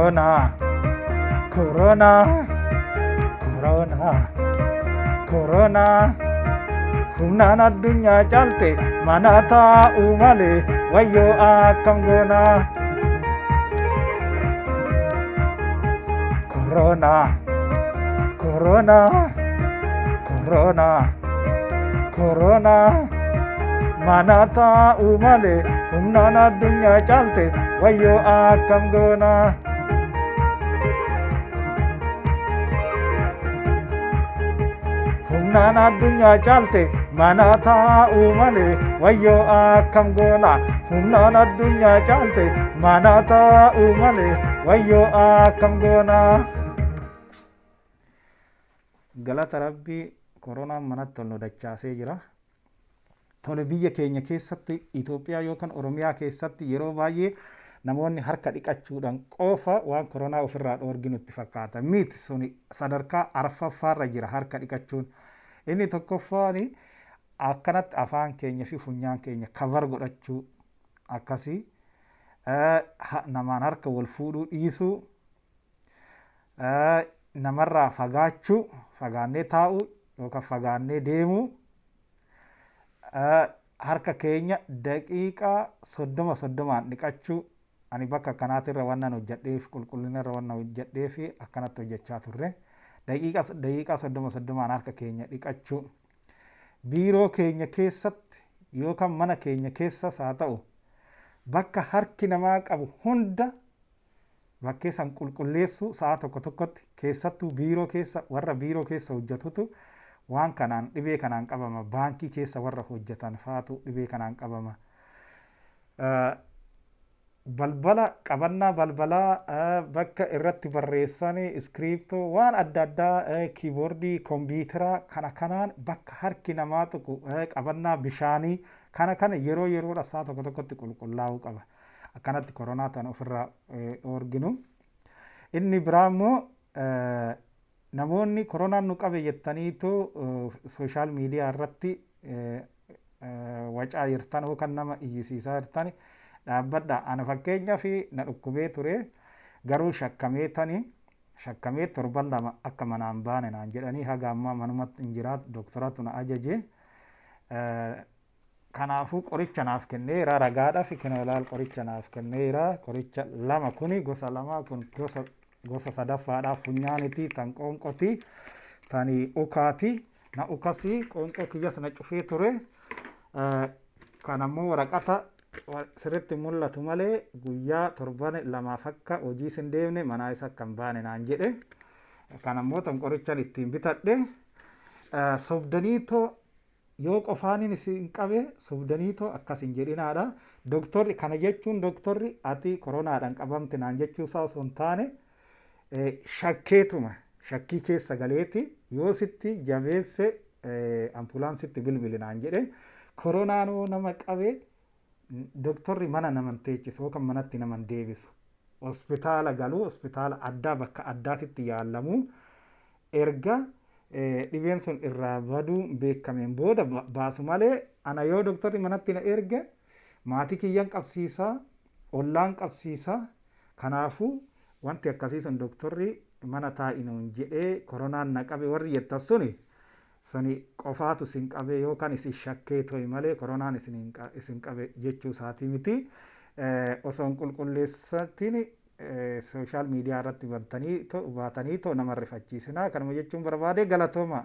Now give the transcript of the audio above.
Corona, Corona, Corona, Corona. Humnaan addunyaa caalte mana taa'uu malee wayyoo akkam goona. Corona, Corona, Corona, Corona. Mana taa'uu malee humnaan addunyaa caalte wayyoo akkam goona. Humnaan addunyaa caalte mana taa'uu malee wayyoo akkam goona. Humnaan addunyaa caalte mana taa'uu malee wayyoo akkam goona. Galata Rabbii koronaan manatti ol nu dachaasee jira. Tole biyya keenya keessatti Itoophiyaa yookaan Oromiyaa keessatti yeroo baay'ee namoonni harka dhiqachuudhaan qofa waan koronaa ofirraa dhoorginu itti fakkaata. Miti suni sadarkaa arfaffaarra jira harka dhiqachuun. Inni tokkoffaani akkanatti afaan keenya fi funyaan keenya kavar godhachuu akkasii namaan harka wal fuudhuu dhiisuu namarraa fagaachuu fagaannee taa'uu yookaan fagaannee deemuu harka keenya daqiiqaa 30 dhiqachuu. Ani bakka akkanaatirra waan hojjedheef qulqullinarra waan hojjedheef akkanatti hojjechaa turre. Daqiiqaa 30 harka keenya dhiqachuu. Biiroo keenya keessatti yookaan mana keenya keessas haa ta'u bakka harki namaa qabu hunda bakkee san qulqulleessuu sa'a tokko tokkotti keessattuu biiroo keessa warra biiroo keessa hojjetutu waan kanaan dhibee kanaan qabama. Baankii keessa warra hojjetan faatu dhibee kanaan qabama. Balbala qabannaa balbalaa bakka irratti barreessan iskiriiptoo waan adda addaa kiiboordii kompiitaraa kanaan bakka harki namaa tuqu qabannaa bishaanii kana yeroo yeroodha sa'a tokko tokkotti qulqullaa'uu qaba. Akkanatti koronaa tan ofirraa dhoorginu. Inni biraa immoo namoonni koronaan nu qabe jettaniitu sooshaal miidiyaa irratti wacaa jirtan yookaan nama iyyisiisaa jirtan dhaabbadha. Ana fakkeenyaa fi na dhukkubee ture garuu shakkamee torban lama akka manaan baane naan jedhanii haga ammaa manumatti hin jiraatu dooktoratu na ajaje. Kanaafuu qoricha naaf kenneera ragaadhaaf kinoolaal qoricha naaf kenneera. Qoricha lama kuni gosa lama kun gosa sadaffaadhaaf funyaanitii tan qoonqotii tani ukaati na ukasii qoonqoo kiyyas na cufee ture. Kan ammoo waraqata sirriitti mul'atu malee guyyaa torban lamaaf akka hojii sin deemne manaa isa kan baane naan jedhe. Kan ammoo tan qorichan ittiin bitadhe sobdaniitoo yoo qofaaniin isin qabe sobdaniitoo akkas hin jedhinaadha. Dooktorri kana jechuun dooktorri ati koronaadhaan qabamte naan jechuusaa osoo hin taane shakkeetuma shakkii keessa galeeti yoo sitti jabeesse ambulaansitti bilbili naan jedhe. Koronaanoo nama qabe dooktorri mana naman teechisu yookaan manatti naman deebisu. Hospitaala galuu hospitaala addaa bakka addaatitti yaalamuu erga dhibeen sun irraa baduu beekameen booda baasu malee ana yoo dooktorri manatti na erge maatii kiyyaan qabsiisaa ollaan qabsiisaa. Kanaafuu wanti akkasii sun dooktorri mana taa'inuun jedhee koronaan na qabe warri jettan suni qofaatu isin qabe yookaan isin shakkee to'i malee koronaan isin qabe jechuu isaatii miti. Osoo hin qulqulleessatiin sooshaal miidiyaa irratti baatanii nama rifachiisinaa. Kanuma jechuun barbaade galatooma.